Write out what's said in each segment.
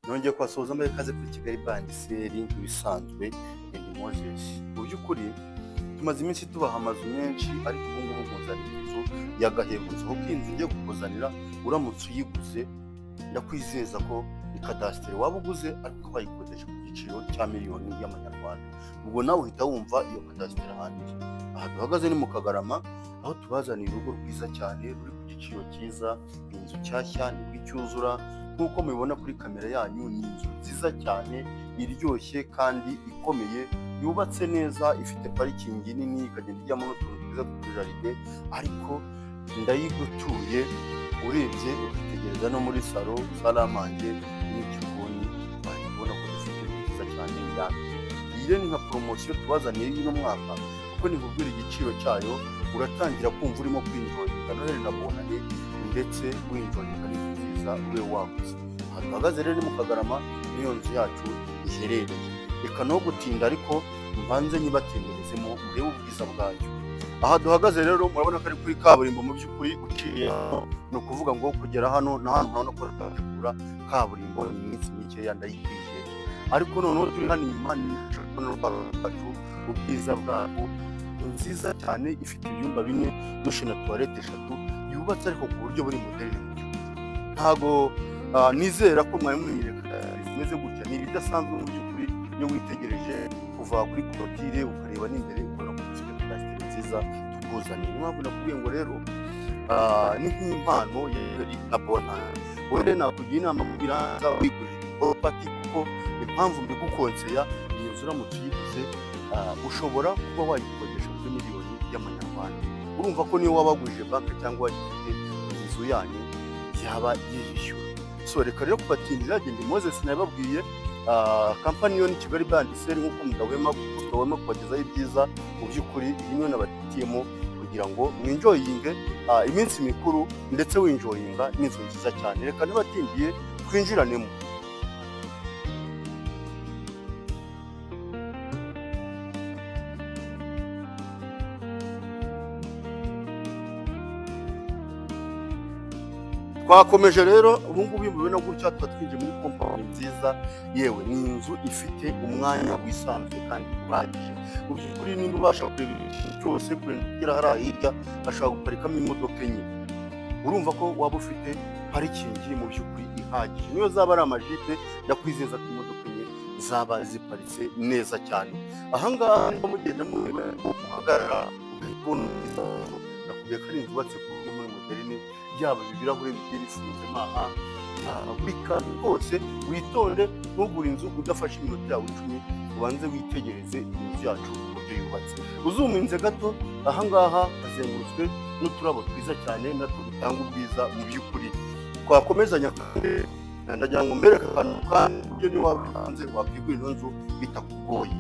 nongeye kubasoza muri kaze kuri Kigali Bandiseri nk'ibisanzwe ndi Moses. Mu by'ukuri tumaze iminsi tubaha amazu menshi ariko ubu ngubu kuzanira inzu y'agahebuzo, kuko inzu ugiye kukuzanira uramutse uyiguze ndakwizeza ko ikadasitere waba uguze ariko wayikodesha ku giciro cya miliyoni y'amanyarwanda. Ubwo nawe uhita wumva iyo kadasitere ahandi. Aha duhagaze ni mu Kagarama, aho tubazaniye urugo rwiza cyane ruri ku giciro cyiza, inzu nshyashya nibwo icyuzura. Nk'uko mubibona kuri kamera yanyu, ni inzu nziza cyane iryoshye kandi ikomeye, yubatse neza, ifite parikingi nini, ikagenda ijyamo n'utuntu twiza tw'utujaride, ariko ndayigutuye urebye ukitegereza no muri salo, salamange n'igikoni, urabona ko dufite inzu nziza cyane yawe. Iyi rero ni nka poromosiyo tubazaniye y'uno mwaka, kuko nikubwira igiciro cyayo uratangira kumva urimo kwinjoyinga Noheli na Bonane, ndetse winjoyinga n'inzu nziza ube waguze. Aha duhagaze rero ni mu Kagarama, niyo nzu yacu iherereye. Reka no gutinda ariko mbanze nyibatemberezemo murebe ubwiza bwayo. Aha duhagaze rero murabona ko ari kuri kaburimbo, mu by'ukuri uciye ni ukuvuga ngo kugera hano na hano urabona ko turategura kaburimbo ni iminsi mikeya ndayikwiye. Ariko noneho turi hano inyuma ni n'urwacu, ubwiza bwayo nziza cyane, ifite ibyumba 4 dushe na toilette 3, yubatse ariko ku buryo buri moderne mu gihugu. Ntago nizera ko mwari mwireka zimeze gutya, ni ibidasanzwe mu by'ukuri. Iyo witegereje kuva kuri korotire ukareba n'imbere ubona ko dufite kadasitere nziza tukuzaniye. Niyo mpamvu nakubwiye ngo rero ni nk'impano ya Bonane. Wowe rero nakugira inama kugira ngo wigurire property, kuko impamvu mbigukonsera, iyi nzu uramutse uyiguze ushobora kuba wayikodesha kuri miliyoni y'amanyarwanda. Urumva ko niyo wabagurije banki cyangwa wayifite inzu yanyu yaba yishyura. So reka rero kubatindira, ndi Moses nababwiye, kampani yo ni Kigali Bandiseri, nk'uko mudahwema kubagezaho ibyiza. Mu by'ukuri iyi niyo nabatiyemo kugira ngo mwinjoyinge iminsi mikuru, ndetse winjoyinga n'inzu nziza cyane. Reka nibatindiye twinjiranemo. Twakomeje rero, ubu ngubu mubibona gutya tuba twinjiye muri kompani nziza, yewe ni inzu ifite umwanya wisanzuye kandi uhagije. Mu by'ukuri niba ubasha kureba ikintu cyose, kugera hariya hirya ashobora guparikamo imodoka enye. Urumva ko waba ufite parikingi mu by'ukuri ihagije. Niyo zaba ari amajipe, ndakwizeza ko imodoka enye zaba ziparitse neza cyane. Ahangaha niba mugenda muhagarara ugahita nakubwiye ko ari inzu yubatse ku buryo muri moderne, yaba ibirahure bigiye bifunzemo aha, buri kantu kose. Witonde ntugure inzu udafashe iminota yawe 10, ubanze witegereze inzu yacu uburyo yubatse. Uzuminze gato, ahangaha hazengurutswe n'uturabo twiza cyane, natwo dutanga ubwiza mu by'ukuri. Twakomezanya kandi ndagira ngo mbereke akantu kandi uburyo niyo wabihanze wakwigura ino nzu bitakugoye.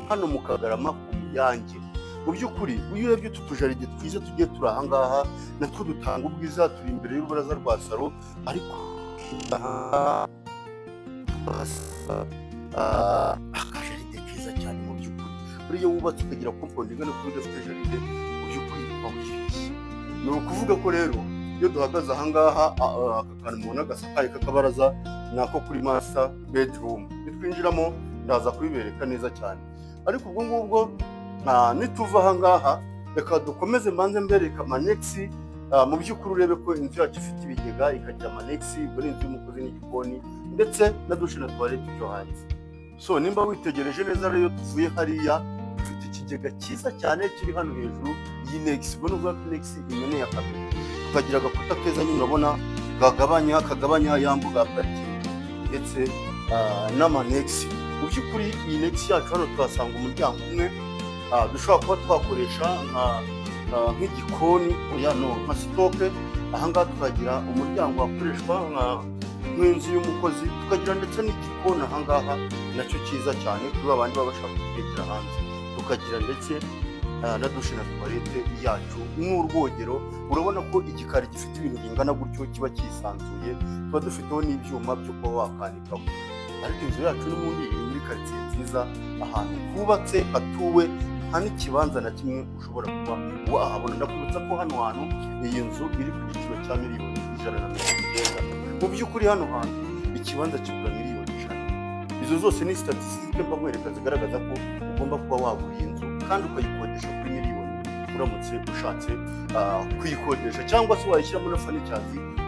Hano mu Kagarama ku Muyange, mu by'ukuri iyo urebye utu tujaride twiza tugiye turi ahangaha, natwo dutanga ubwiza. Turi imbere y'urubaraza rwa salo, ariko akajaride keza cyane mu by'ukuri. Buriya wubatse ukagira compound ingana kuri udafite jaride, mu by'ukuri uba wibeshye. Ni ukuvuga ko rero iyo duhagaze ahangaha, aka kantu mubona gasakaye k'akabaraza ni ako kuri master bedroom. Nitwinjiramo ndaza kubibereka neza cyane. Ariko ubwo ngubwo nituva ahangaha, reka dukomeze mbanze mbereka amanexi. Mu by'ukuri urebe ko inzu yacu ifite ibigega, ikagira amanexi, ubwo ni inzu y'umukozi n'igikoni, ndetse na dushe na toilette byo hanze. So nimba witegereje neza rero, tuvuye hariya dufite ikigega cyiza cyane kiri hano hejuru y'inexi. Ubwo n'ubwo inexi imeneye kabiri, tukagira agakuta keza nyine urabona kagabanya ya mbuga ya parikingi, ndetse n'amanexi. Mu by'ukuri iyi nexi yacu hano tuhasanga umuryango umwe dushobora kuba twakoresha nk'igikoni, nka sitoke. Ahangaha tukagira umuryango wakoreshwa nk'inzu y'umukozi, tukagira ndetse n'igikoni ahangaha nacyo cyiza cyane kuri babandi baba bashaka gutekera hanze. Tukagira ndetse na dushe na toilette yacu n'urwogero. Urabona ko igikari gifite ibintu bingana gutyo kiba cyisanzuye, tuba dufiteho n'ibyuma byo kuba wakanikaho. Ariko inzu yacu n'ubundi iri muri karitsiye nziza, ahantu hubatse hatuwe, nta n'ikibanza na kimwe ushobora kuba wahabona. Ndakwibutsa ko hano hantu iyi nzu iri ku giciro cya miliyoni 190. Mu by'ukuri hano hantu ikibanza kigura miliyoni Izo zose ni statistique mba nkwereka zigaragaza ko ugomba kuba wagura iyi nzu kandi ukayikodesha kuri miliyoni uramutse ushatse kuyikodesha, cyangwa se wayishyiramo na furniture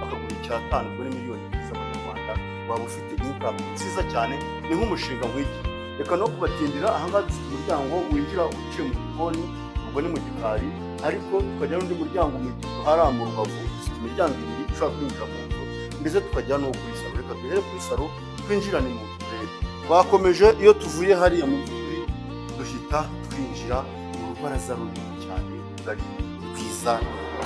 akagura icyatanu kuri miliyoni z'amanyarwanda, waba ufite income nziza cyane. Ni nk'umushinga nk'iki. Reka no kubatindira, ahangaha dufite umuryango winjira uciye mu gikoni, ubwo ni mu gikari, ariko tukajya n'undi muryango mu hariya mu rubavu. Dufite imiryango ibiri ushobora kwinjira mu nzu, ndetse tukajya no kuri salo. Reka duhere kuri salo twinjirane mu nzu rero. Twakomeje, iyo tuvuye hariya mu by'ukuri duhita twinjira mu rubaraza runini cyane, rugari rwiza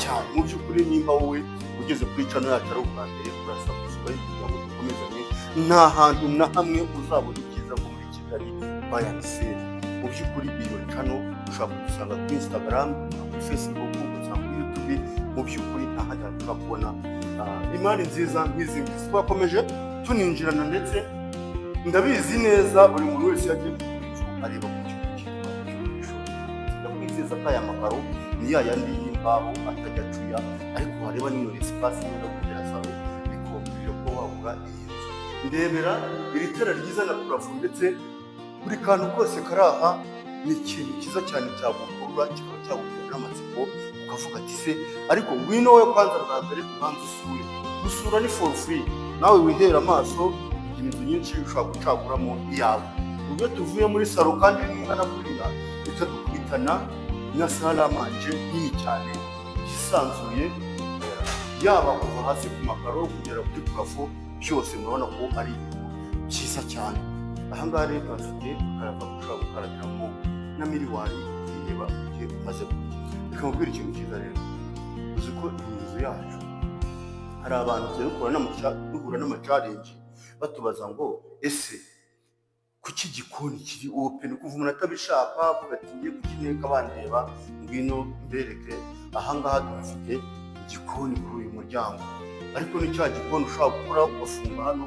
cyane. Mu by'ukuri nimba wowe ugeze kuri channel yacu ari ubwa mbere, urasabwa kugira ngo dukomezanye. Nta hantu na hamwe uzabona icyiza nko muri Kigali buy and sell. Mu by'ukuri iyo channel ushobora kudusanga kuri Instagram, kuri Facebook, usanga kuri YouTube. Mu by'ukuri nta handi hantu ushobora kubona imari nziza nk'izi. Twakomeje tuninjirana, ndetse ndabizi neza buri muntu wese yagiye kugura inzu areba ku kintu cyitwa igikoresho. Ndakwizeza ko aya makaro ni ya yandi y'imbaho atajya acuya, ariko wareba n'iyo espace yo kugera salo bikomeje ko wagura iyi nzu. Ndebera iri tara ryiza na parafo, ndetse buri kantu kose kari aha ni ikintu cyiza cyane cyagukurura, kikaba cyagutera n'amatsiko ukavuga ati se ariko ngwino wowe kwanza bwa mbere ubanza usure. Gusura ni for free, nawe wihera amaso inzu nyinshi ushobora gucaguramo iyawe. Ubwo tuvuye muri salo kandi n'ingana kuriya, bitadukubitana na salle à manger nini cyane yisanzuye, yaba kuva hasi ku makaro kugera kuri parafo, byose murabona ko ari byiza cyane. Ahangaha rero bafite akarava ushobora gukarabiramo na miriwari ireba igihe umaze kurya. Bikamubwira ikintu cyiza rero, uzi ko iyi nzu yacu hari abantu duhura n'ama-challenge batubaza ngo ese kuki igikoni kiri open, kuva umuntu atabishaka avuga ati ngiye kukineka bandeba, ngwino mbereke. Ahangaha dufite igikoni kuri uyu muryango, ariko ni cya gikoni ushobora gukora ugafunga hano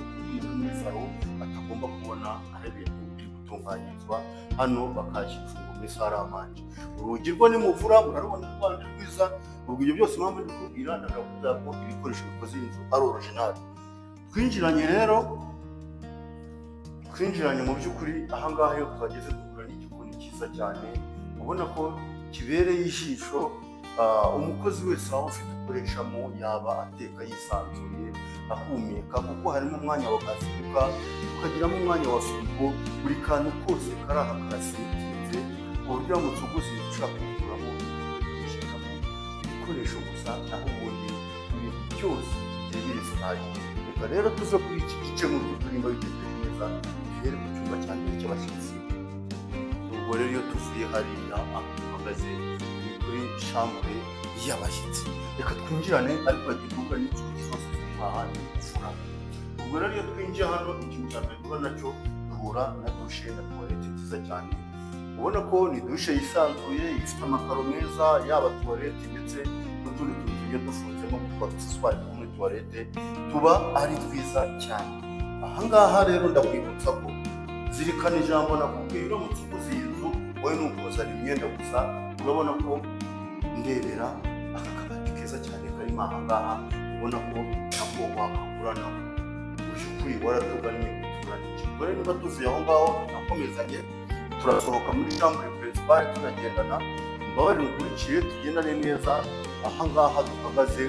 muri salo atagomba kubona, ari ibintu biri gutunganyirizwa hano bakashyira ifungo muri salle à manger. Urugi rwo nimuvura murarubona rwanda rwiza. Ubwo ibyo byose mpamvu ndi kubwira ndakubwira ko ibikoresho bikoze iyi nzu ari original. Twinjiranye mu by'ukuri ahangaha iyo twageze tugura n'igikoni cyiza cyane, ubona ko kibereye ijisho. Umukozi wese waba ufite ukoreshamo yaba ateka yisanzuye ahumeka, kuko harimo umwanya wa gazibuka, tukagiramo umwanya wa firigo. Buri kantu kose kari aha karasinze, ku buryo uramutse uguze ushaka kuguramo ushyiramo ibikoresho gusa, naho ubundi ibintu byose bigiye biri sitayi. Reka rero tuze kuri iki gice mu by'ukuri mba bitekereje neza, duhere ku cyumba cya mbere cy'abashyitsi. Ubwo rero iyo tuvuye hariya aho duhagaze ni kuri chambre y'abashyitsi. Reka twinjirane, ariko bagirwa n'inzugi zose ziri ahandi gufura. Ubwo rero iyo twinjiye hano, ikintu cya mbere duhura nacyo, duhura na dushe na toilette nziza cyane. Ubona ko ni dushe yisanzuye, ifite amakaro meza, yaba toilette ndetse n'utundi tuntu tugiye dufunzemo kuko accessoire two muri toilette tuba ari twiza cyane. Ahangaha rero ndakwibutsa ko zirikana ijambo nakubwiye, uramutse uguze iyi nzu wowe ni ukuzana imyenda gusa. Urabona ko ndebera aka kabati keza cyane karimo ahangaha, ubona ko nako wakagura nawe. Ubyukuri waratuganye kuturanije. Ubwo rero niba tuvuye aho ngaho nakomezanye, turasohoka muri chambre principale tunagendana. Mbabarire ukurikiye tugendane neza. Ahangaha duhagaze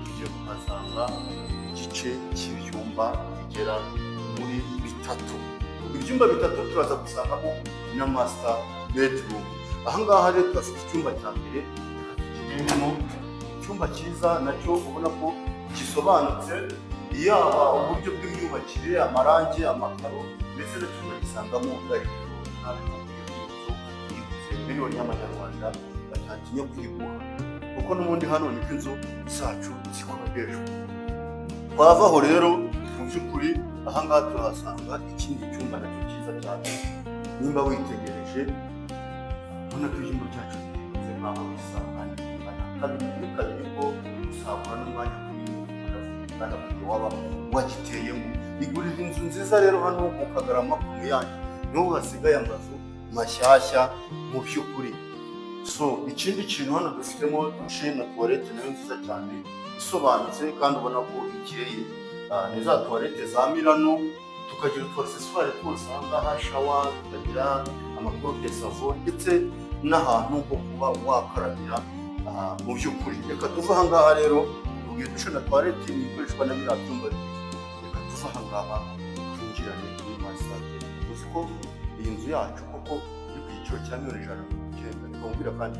tugiye kuhasanga igice cy'ibyumba bigera muri bitatu. Ibyumba bitatu turaza gusangamo na master bedroom. Ahangaha rero turafite icyumba cya mbere, kirimo icyumba cyiza nacyo ubona ko gisobanutse, yaba uburyo bw'imyubakire, amarangi, amakaro, ndetse n'icyumba gisangamo ubwari miliyoni y'amanyarwanda batatinya kuyigura, kuko n'ubundi hano niko inzu zacu zikodeshwa. Twava aho rero mu by'ukuri ahangaha turahasanga ikindi cyumba nacyo cyiza cyane. Nimba witegereje ubona ko ibyumba byacu bimeze nk'aho bisanganye, kabiri ko usabura n'umwanya munini kandi waba wagiteyemo. Igurira inzu nziza rero hano mu Kagarama ku Muyange, niho hasigaye amazu mashyashya mu by'ukuri. So ikindi kintu hano dufitemo dushe na toilette nayo nziza cyane isobanutse, kandi ubona ko ikeye. Ni za toilette za Milano tukagira utu accessoires twose aha ngaha, shawa, tukagira amakorope savo ndetse n'ahantu ho kuba wakarabira. Mu by'ukuri reka tuve aha ngaha rero, ubwiye dushe na toilette ikoreshwa na biriya byumba bibiri. Reka tuve aha ngaha twinjirane muri massage. Uzi ko iyi nzu yacu koko iri ku giciro cya $190. Nikubwira kandi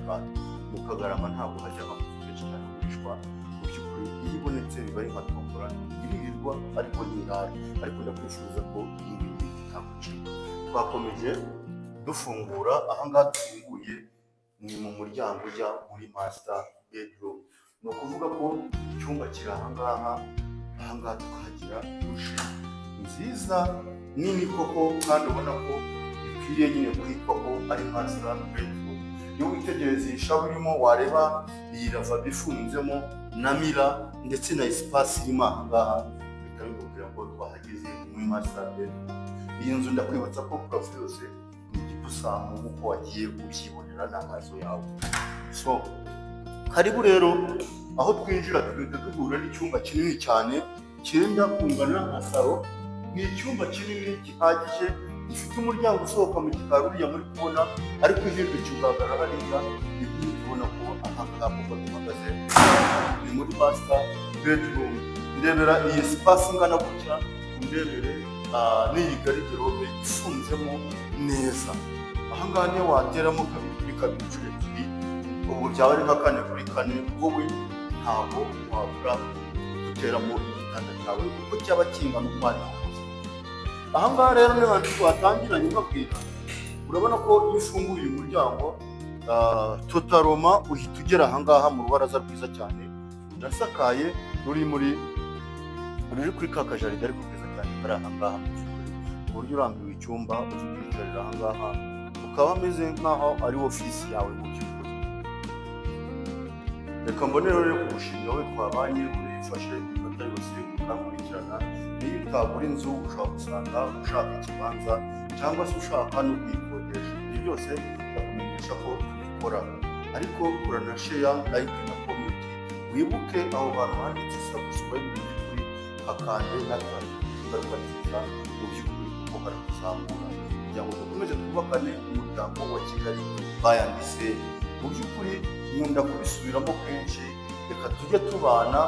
mu Kagarama ntabwo hajya amazu menshi cyane agurishwa. Mu by'ukuri iyo ibonetse biba ari nka tombora, iririrwa ariko ntirara, ariko ndakwifuza ko iyi ngiyi itagucika. Twakomeje dufungura, aha ngaha dufunguye ni mu muryango ujya muri master bedroom. Ni ukuvuga ko icyumba kiri aha ngaha tukahagira dushe nziza nini koko, kandi ubona ko ikwiriye nyine kwitwa ko ari master bedroom. Iyo witegereza iyi shawa irimo, wareba iyi lavabo ifunzemo na mira ndetse na espace irimo aha ngaha, bihita bikubwira ko twahageze muri master bedroom. Iyi nzu ndakwibutsa ko purafo yose ni igipusamu nk'uko wagiye ubyibonera n'amaso yawe. So karibu rero, aho twinjira tugahita duhura n'icyumba kinini cyane cyenda kungana nka salo. Ni icyumba kinini gihagije, gifite umuryango usohoka mu gikari uriya muri kubona, ariko uhindutse ugaragara hariya, ni tubona ko aha ngaha kuko duhagaze ni muri master bedroom. Ndebera iyi space ingana gutya, ndebere n'iyi garderobe ifunzemo neza. Aha ngaha niyo wateramo kabiri kuri kabiri inshuro ebyiri, ubu byaba ari nka 4 kuri 4, wowe ntabwo wabura guteramo igitanda cyawe kuko cyaba kingana uko ari kose. Aha ngaha rero ni hantu twatangiranye mbabwira, urabona ko iyo ufunguye uyu muryango totaloma uhita ugera aha ngaha mu rubaraza rwiza cyane rurasakaye, ruri kuri ka kajaride ariko keza cyane kari aha ngaha mu by'ukuri, ku buryo urambiwe icyumba ukicarira aha ngaha ukaba ameze nk'aho ari ofisi yawe mu by'ukuri. Reka mbone rero kugushimira we twabanye, urifashe iminota yose ukakurikirana. Niyo utagura inzu ushobora gusanga ushaka ikibanza cyangwa se ushaka no kuyikodesha, ibyo byose ndakumenyesha ko tubikora, ariko uranashare, like na comment. Wibuke aho hantu handitse subscribe mu by'ukuri, hakande n'akandi ingaruka nziza mu by'ukuri kuko karakuzamura kugira ngo dukomeze twubakane umuryango wa Kigali bayanditse. Mu by'ukuri nkunda kubisubiramo kenshi, reka tujye tubana,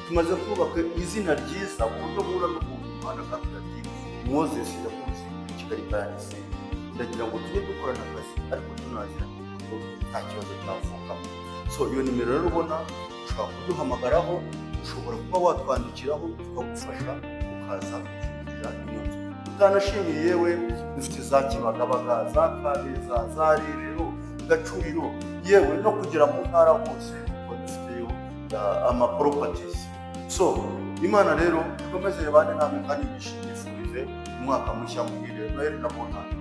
tumaze kubaka izina ryiza ku buryo bura no ku muhanda kandi ati Moses yakuze Kigali bayanditse. Ndagira ngo tujye dukorana akazi ariko tunazira ko nta kibazo cyavukamo. So iyo nimero rero ubona ushobora kuduhamagaraho, ushobora kuba watwandikiraho tukagufasha ukaza kugira inyungu. Utanashimiye yewe dufite za Kibagabaga, za Kabeza, za Rirero, Gacuriro, yewe no kugera mu ntara hose kuko dufiteyo amaproperties. So Imana rero ikomeze yabane namwe kandi yishimifurize umwaka mushya muhire Noheli na Bonane.